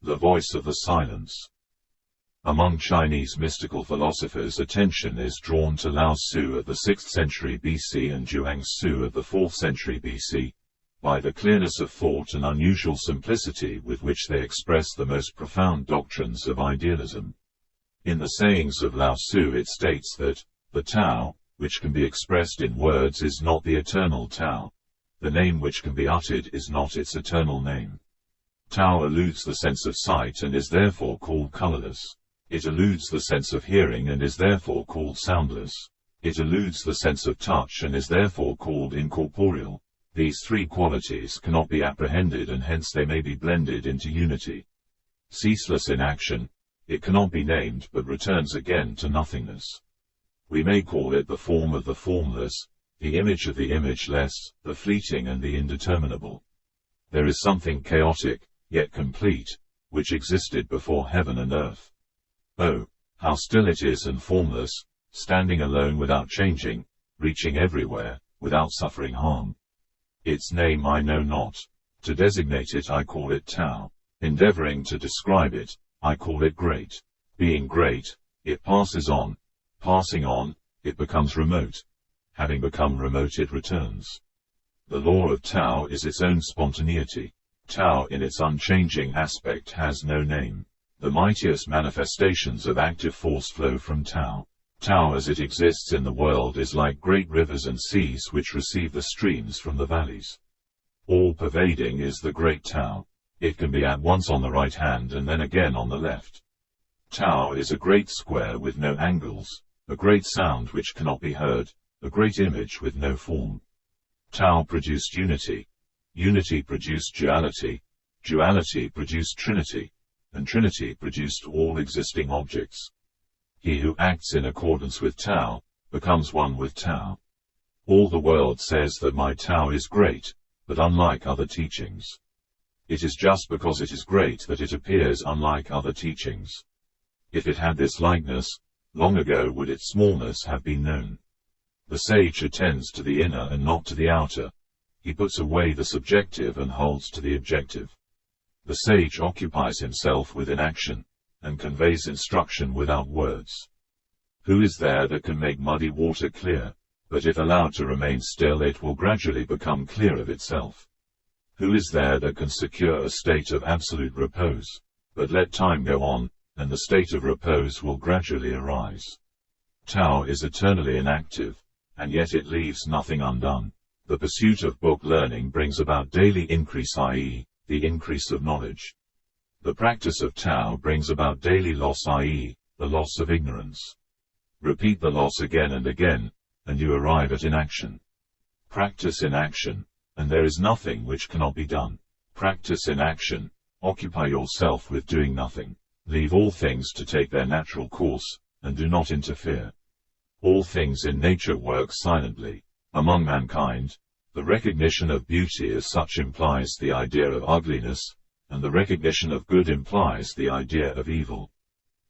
the voice of the silence. Among Chinese mystical philosophers, attention is drawn to Lao Tzu of the 6th century BC and Zhuang Su of the 4th century BC, by the clearness of thought and unusual simplicity with which they express the most profound doctrines of idealism. In the sayings of Lao Tzu it states that, the Tao, which can be expressed in words, is not the eternal Tao. The name which can be uttered is not its eternal name. Tao eludes the sense of sight and is therefore called colorless. It eludes the sense of hearing and is therefore called soundless. It eludes the sense of touch and is therefore called incorporeal. These three qualities cannot be apprehended and hence they may be blended into unity. Ceaseless in action, it cannot be named but returns again to nothingness. We may call it the form of the formless, the image of the imageless, the fleeting and the indeterminable. There is something chaotic, yet complete, which existed before heaven and earth. Oh, how still it is and formless, standing alone without changing, reaching everywhere, without suffering harm. Its name I know not. To designate it I call it Tao. Endeavoring to describe it, I call it great. Being great, it passes on. Passing on, it becomes remote. Having become remote it returns. The law of Tao is its own spontaneity. Tao in its unchanging aspect has no name. The mightiest manifestations of active force flow from Tao. Tao as it exists in the world is like great rivers and seas which receive the streams from the valleys. All-pervading is the great Tao. It can be at once on the right hand and then again on the left. Tao is a great square with no angles, a great sound which cannot be heard, a great image with no form. Tao produced unity. Unity produced duality. Duality produced trinity. And Trinity produced all existing objects. He who acts in accordance with Tao, becomes one with Tao. All the world says that my Tao is great, but unlike other teachings. It is just because it is great that it appears unlike other teachings. If it had this likeness, long ago would its smallness have been known. The sage attends to the inner and not to the outer. He puts away the subjective and holds to the objective. The sage occupies himself with inaction, and conveys instruction without words. Who is there that can make muddy water clear? But if allowed to remain still it will gradually become clear of itself. Who is there that can secure a state of absolute repose? But let time go on, and the state of repose will gradually arise. Tao is eternally inactive, and yet it leaves nothing undone. The pursuit of book learning brings about daily increase, i.e., the increase of knowledge. The practice of Tao brings about daily loss, i.e., the loss of ignorance. Repeat the loss again and again, and you arrive at inaction. Practice inaction, and there is nothing which cannot be done. Practice inaction, occupy yourself with doing nothing. Leave all things to take their natural course, and do not interfere. All things in nature work silently. Among mankind, the recognition of beauty as such implies the idea of ugliness, and the recognition of good implies the idea of evil.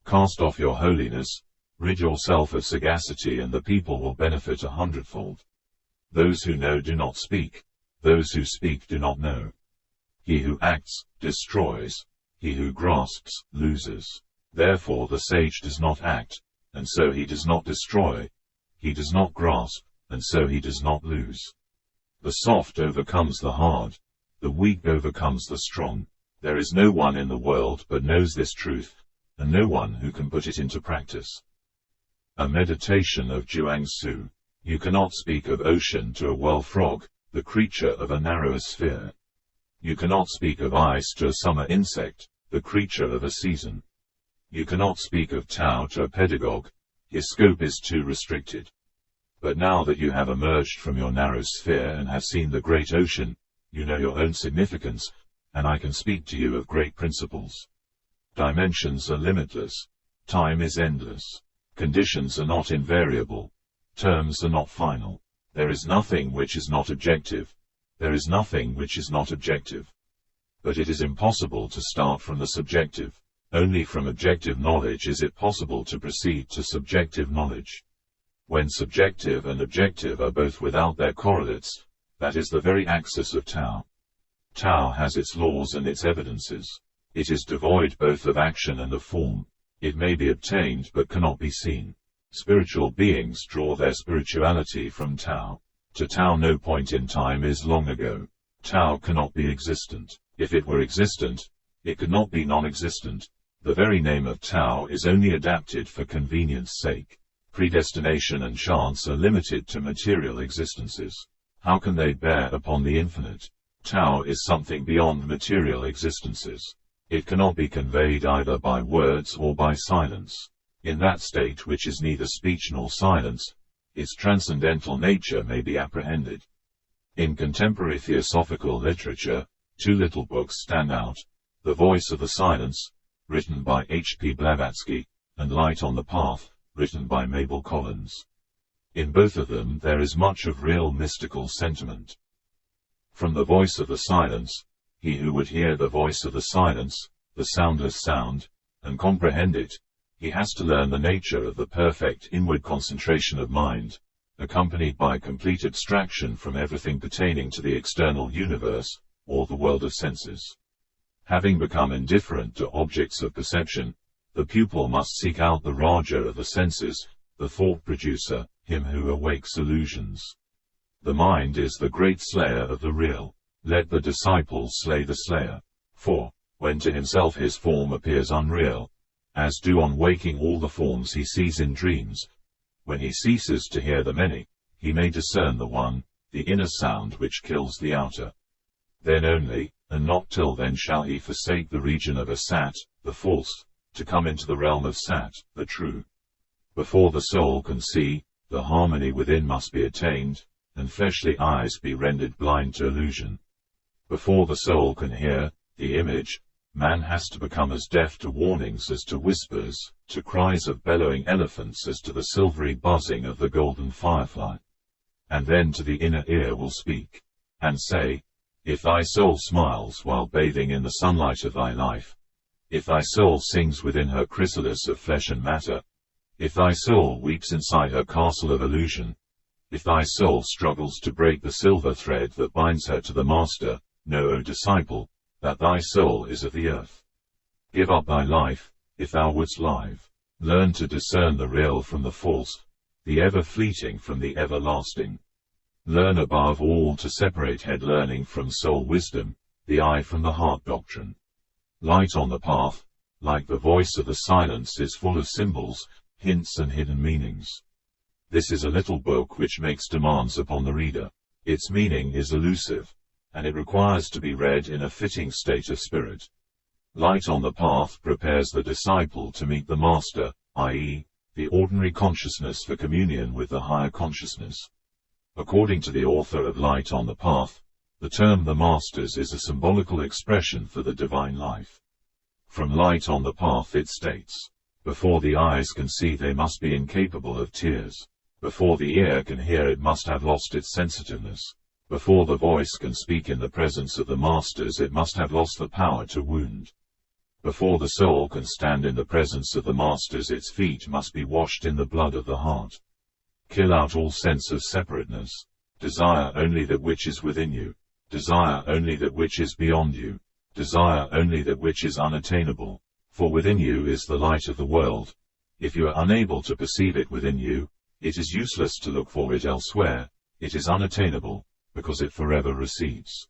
Cast off your holiness, rid yourself of sagacity, and the people will benefit 100-fold. Those who know do not speak. Those who speak do not know. He who acts, destroys. He who grasps, loses. Therefore the sage does not act, and so he does not destroy. He does not grasp, and so he does not lose. The soft overcomes the hard. The weak overcomes the strong. There is no one in the world but knows this truth, and no one who can put it into practice. A meditation of Zhuang Su. You cannot speak of ocean to a well frog, the creature of a narrower sphere. You cannot speak of ice to a summer insect, the creature of a season. You cannot speak of Tao to a pedagogue. His scope is too restricted. But now that you have emerged from your narrow sphere and have seen the great ocean, you know your own significance, and I can speak to you of great principles. Dimensions are limitless. Time is endless. Conditions are not invariable. Terms are not final. There is nothing which is not objective. There is nothing which is not objective. But it is impossible to start from the subjective. Only from objective knowledge is it possible to proceed to subjective knowledge. When subjective and objective are both without their correlates, that is the very axis of Tao. Tao has its laws and its evidences. It is devoid both of action and of form. It may be obtained but cannot be seen. Spiritual beings draw their spirituality from Tao. To Tao no point in time is long ago. Tao cannot be existent. If it were existent, it could not be non-existent. The very name of Tao is only adapted for convenience sake. Predestination and chance are limited to material existences. How can they bear upon the infinite? Tao is something beyond material existences. It cannot be conveyed either by words or by silence. In that state which is neither speech nor silence, its transcendental nature may be apprehended. In contemporary theosophical literature, two little books stand out: The Voice of the Silence, written by H.P. Blavatsky, and Light on the Path, written by Mabel Collins. In both of them there is much of real mystical sentiment. From The Voice of the Silence, he who would hear the voice of the silence, the soundless sound, and comprehend it, he has to learn the nature of the perfect inward concentration of mind, accompanied by complete abstraction from everything pertaining to the external universe, or the world of senses. Having become indifferent to objects of perception, the pupil must seek out the Raja of the senses, the thought producer, him who awakes illusions. The mind is the great slayer of the real. Let the disciple slay the slayer. For, when to himself his form appears unreal, as do on waking all the forms he sees in dreams, when he ceases to hear the many, he may discern the one, the inner sound which kills the outer. Then only, and not till then, shall he forsake the region of Asat, the false, to come into the realm of Sat, the true. Before the soul can see, the harmony within must be attained, and fleshly eyes be rendered blind to illusion. Before the soul can hear, the image, man has to become as deaf to warnings as to whispers, to cries of bellowing elephants as to the silvery buzzing of the golden firefly. And then to the inner ear will speak, and say, if thy soul smiles while bathing in the sunlight of thy life, if thy soul sings within her chrysalis of flesh and matter, if thy soul weeps inside her castle of illusion, if thy soul struggles to break the silver thread that binds her to the master, know, O disciple, that thy soul is of the earth. Give up thy life, if thou wouldst live. Learn to discern the real from the false, the ever-fleeting from the everlasting. Learn above all to separate head learning from soul wisdom, the eye from the heart doctrine. Light on the Path, like the Voice of the Silence, is full of symbols, hints and hidden meanings. This is a little book which makes demands upon the reader. Its meaning is elusive, and it requires to be read in a fitting state of spirit. Light on the Path prepares the disciple to meet the Master, i.e., the ordinary consciousness, for communion with the higher consciousness. According to the author of Light on the Path, the term the Masters is a symbolical expression for the divine life. From Light on the Path it states, before the eyes can see they must be incapable of tears. Before the ear can hear it must have lost its sensitiveness. Before the voice can speak in the presence of the Masters it must have lost the power to wound. Before the soul can stand in the presence of the Masters its feet must be washed in the blood of the heart. Kill out all sense of separateness. Desire only that which is within you. Desire only that which is beyond you. Desire only that which is unattainable. For within you is the light of the world. If you are unable to perceive it within you, it is useless to look for it elsewhere. It is unattainable, because it forever recedes.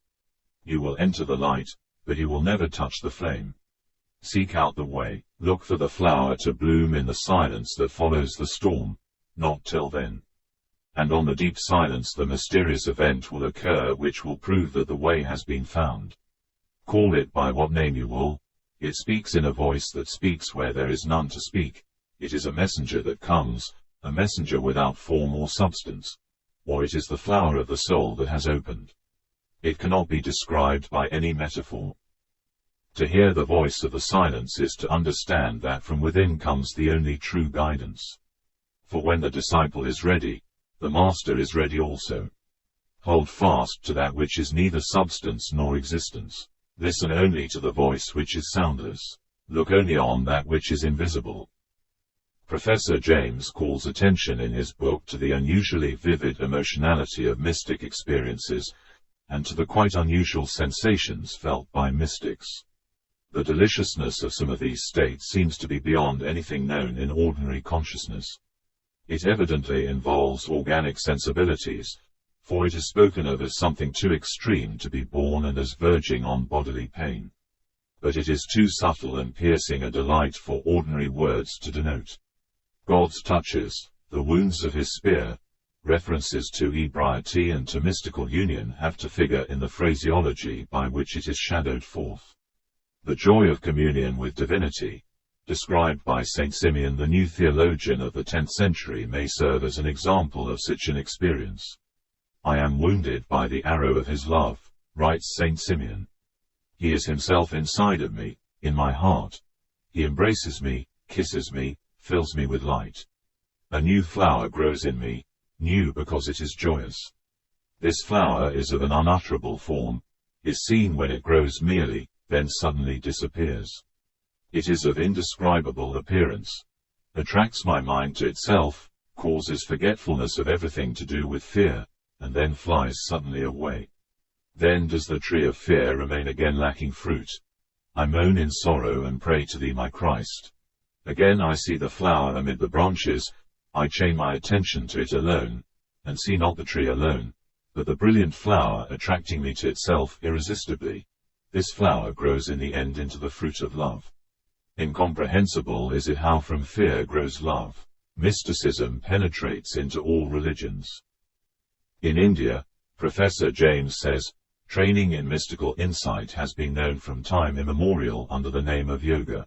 You will enter the light, but you will never touch the flame. Seek out the way. Look for the flower to bloom in the silence that follows the storm. Not till then. And on the deep silence the mysterious event will occur which will prove that the way has been found. Call it by what name you will. It speaks in a voice that speaks where there is none to speak. It is a messenger that comes, a messenger without form or substance. Or it is the flower of the soul that has opened. It cannot be described by any metaphor. To hear the voice of the silence is to understand that from within comes the only true guidance. For when the disciple is ready, the Master is ready also. Hold fast to that which is neither substance nor existence. Listen only to the voice which is soundless. Look only on that which is invisible. Professor James calls attention in his book to the unusually vivid emotionality of mystic experiences, and to the quite unusual sensations felt by mystics. The deliciousness of some of these states seems to be beyond anything known in ordinary consciousness. It evidently involves organic sensibilities, for it is spoken of as something too extreme to be borne and as verging on bodily pain. But it is too subtle and piercing a delight for ordinary words to denote. God's touches, the wounds of his spear, references to ebriety and to mystical union have to figure in the phraseology by which it is shadowed forth. The joy of communion with divinity, described by Saint Simeon the new theologian of the 10th century, may serve as an example of such an experience. I am wounded by the arrow of his love, writes Saint Simeon. He is himself inside of me, in my heart. He embraces me, kisses me, fills me with light. A new flower grows in me, new because it is joyous. This flower is of an unutterable form, is seen when it grows merely, then suddenly disappears. It is of indescribable appearance, attracts my mind to itself, causes forgetfulness of everything to do with fear, and then flies suddenly away. Then does the tree of fear remain again lacking fruit. I moan in sorrow and pray to thee, my Christ. Again I see the flower amid the branches, I chain my attention to it alone, and see not the tree alone, but the brilliant flower attracting me to itself irresistibly. This flower grows in the end into the fruit of love. Incomprehensible is it how from fear grows love. Mysticism penetrates into all religions. In India, Professor James says, training in mystical insight has been known from time immemorial under the name of yoga.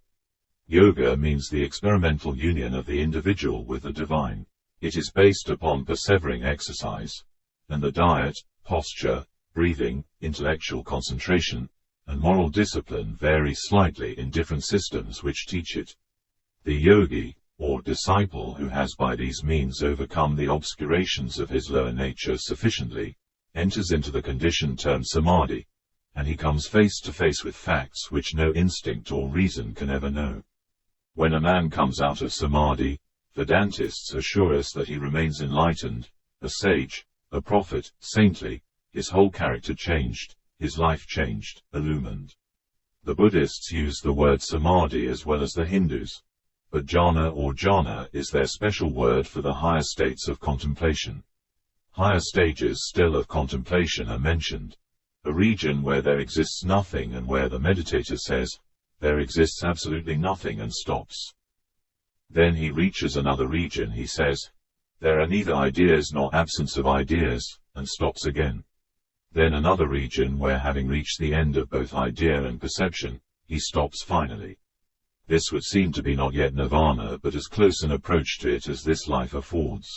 Yoga means the experimental union of the individual with the divine. It is based upon persevering exercise, and the diet, posture, breathing, intellectual concentration, and moral discipline vary slightly in different systems which teach it. The yogi, or disciple who has by these means overcome the obscurations of his lower nature sufficiently, enters into the condition termed samadhi, and he comes face to face with facts which no instinct or reason can ever know. When a man comes out of samadhi, Vedantists assure us that he remains enlightened, a sage, a prophet, saintly, his whole character changed, his life changed, illumined. The Buddhists use the word samadhi as well as the Hindus, but jhana or jhana is their special word for the higher states of contemplation. Higher stages still of contemplation are mentioned, a region where there exists nothing and where the meditator says, there exists absolutely nothing, and stops. Then he reaches another region, he says, there are neither ideas nor absence of ideas, and stops again. Then another region where, having reached the end of both idea and perception, he stops finally. This would seem to be not yet nirvana, but as close an approach to it as this life affords.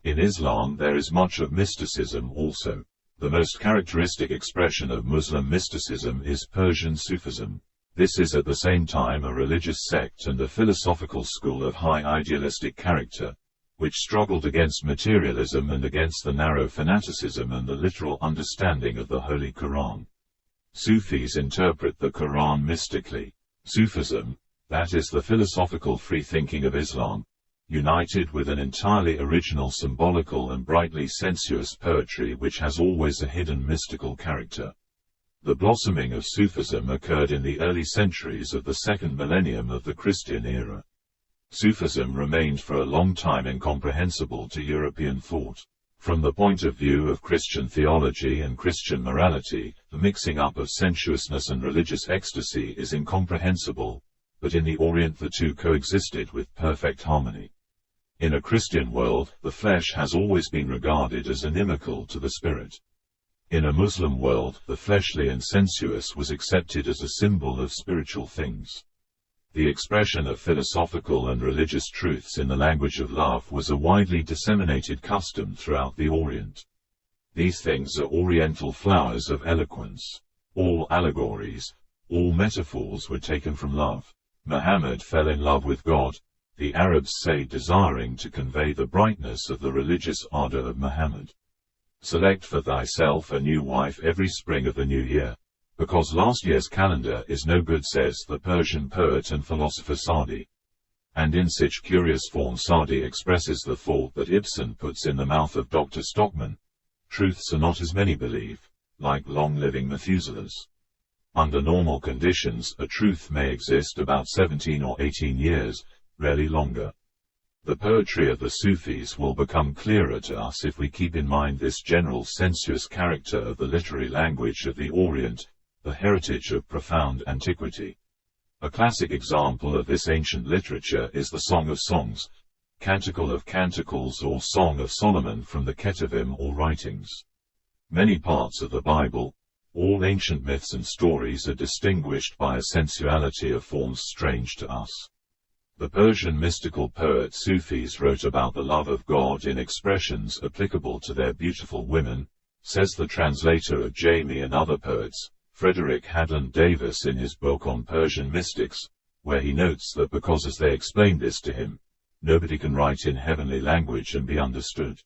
In Islam there is much of mysticism also. The most characteristic expression of Muslim mysticism is Persian Sufism. This is at the same time a religious sect and a philosophical school of high idealistic character, which struggled against materialism and against the narrow fanaticism and the literal understanding of the Holy Quran. Sufis interpret the Quran mystically. Sufism, that is the philosophical free-thinking of Islam, united with an entirely original symbolical and brightly sensuous poetry which has always a hidden mystical character. The blossoming of Sufism occurred in the early centuries of the second millennium of the Christian era. Sufism remained for a long time incomprehensible to European thought. From the point of view of Christian theology and Christian morality, the mixing up of sensuousness and religious ecstasy is incomprehensible, but in the Orient the two coexisted with perfect harmony. In a Christian world, the flesh has always been regarded as inimical to the spirit. In a Muslim world, the fleshly and sensuous was accepted as a symbol of spiritual things. The expression of philosophical and religious truths in the language of love was a widely disseminated custom throughout the Orient. These things are oriental flowers of eloquence. All allegories, all metaphors were taken from love. Muhammad fell in love with God, the Arabs say, desiring to convey the brightness of the religious ardor of Muhammad. Select for thyself a new wife every spring of the new year, because last year's calendar is no good, says the Persian poet and philosopher Sa'di. And in such curious form Sa'di expresses the thought that Ibsen puts in the mouth of Dr. Stockman: truths are not as many believe, like long-living Methuselahs. Under normal conditions, a truth may exist about 17 or 18 years, rarely longer. The poetry of the Sufis will become clearer to us if we keep in mind this general sensuous character of the literary language of the Orient, the heritage of profound antiquity. A classic example of this ancient literature is the Song of Songs, Canticle of Canticles or Song of Solomon from the Ketuvim or writings. Many parts of the Bible, all ancient myths and stories, are distinguished by a sensuality of forms strange to us. The Persian mystical poet Sufis wrote about the love of God in expressions applicable to their beautiful women, says the translator of Jamie and other poets, Frederick Hadland Davis, in his book on Persian mystics, where he notes that because as they explained this to him, nobody can write in heavenly language and be understood.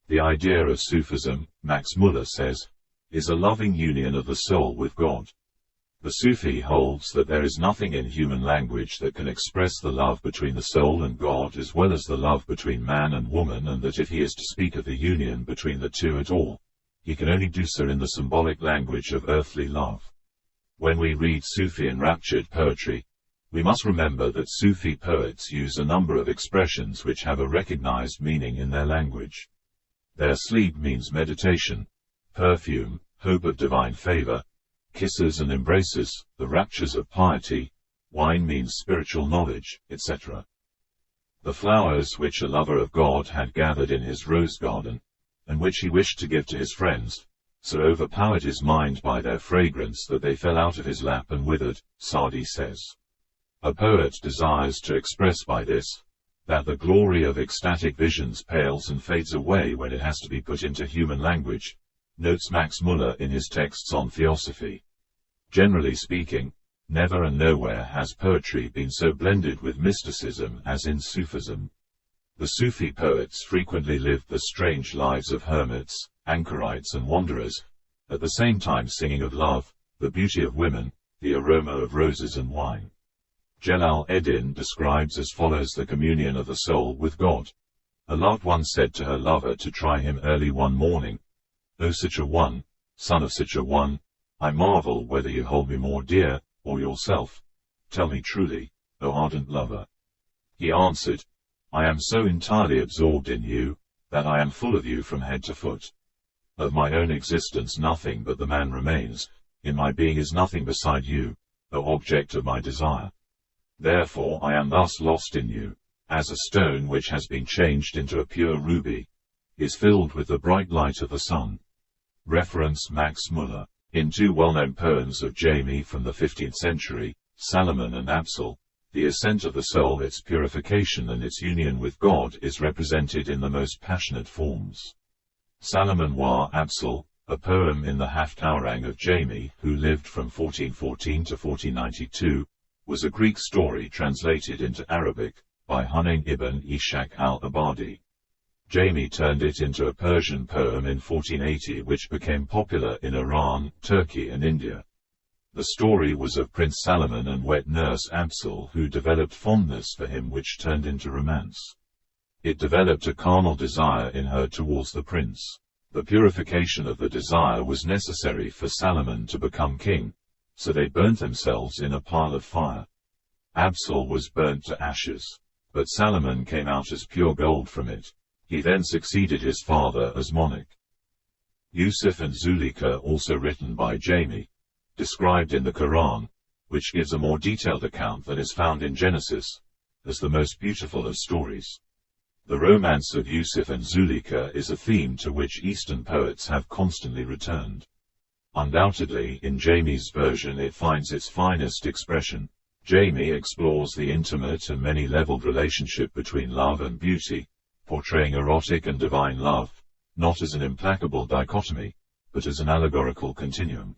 The idea of Sufism, Max Muller says, is a loving union of the soul with God. The Sufi holds that there is nothing in human language that can express the love between the soul and God as well as the love between man and woman, and that if he is to speak of the union between the two at all, he can only do so in the symbolic language of earthly love. When we read Sufi enraptured poetry, we must remember that Sufi poets use a number of expressions which have a recognized meaning in their language. Their sleep means meditation, perfume, hope of divine favor, kisses and embraces, the raptures of piety, wine means spiritual knowledge, etc. The flowers which a lover of God had gathered in his rose garden, and which he wished to give to his friends, so overpowered his mind by their fragrance that they fell out of his lap and withered, Sadi says. A poet desires to express by this, that the glory of ecstatic visions pales and fades away when it has to be put into human language, notes Max Muller in his texts on theosophy. Generally speaking, never and nowhere has poetry been so blended with mysticism as in Sufism. The Sufi poets frequently lived the strange lives of hermits, anchorites and wanderers, at the same time singing of love, the beauty of women, the aroma of roses and wine. Jalal Eddin describes as follows the communion of the soul with God. A loved one said to her lover to try him early one morning, "O such a one, son of such a one, I marvel whether you hold me more dear, or yourself. Tell me truly, O ardent lover." He answered, "I am so entirely absorbed in you, that I am full of you from head to foot. Of my own existence nothing but the man remains, in my being is nothing beside you, O object of my desire. Therefore I am thus lost in you, as a stone which has been changed into a pure ruby, is filled with the bright light of the sun." Reference Max Muller. In two well-known poems of Jamie from the 15th century, Salomon and Absol, the ascent of the soul, its purification and its union with God is represented in the most passionate forms. Salomon wa Absol, a poem in the Haftarang of Jamie, who lived from 1414 to 1492, was a Greek story translated into Arabic by Hunayn ibn Ishaq al-Abadi. Jamie turned it into a Persian poem in 1480 which became popular in Iran, Turkey and India. The story was of Prince Salomon and wet nurse Absol, who developed fondness for him which turned into romance. It developed a carnal desire in her towards the prince. The purification of the desire was necessary for Salomon to become king, so they burnt themselves in a pile of fire. Absol was burnt to ashes, but Salomon came out as pure gold from it. He then succeeded his father as monarch. Yusuf and Zuleika, also written by Jamie, described in the Quran, which gives a more detailed account than is found in Genesis, as the most beautiful of stories. The romance of Yusuf and Zuleika is a theme to which Eastern poets have constantly returned. Undoubtedly, in Jamie's version it finds its finest expression. Jamie explores the intimate and many-leveled relationship between love and beauty, portraying erotic and divine love, not as an implacable dichotomy, but as an allegorical continuum.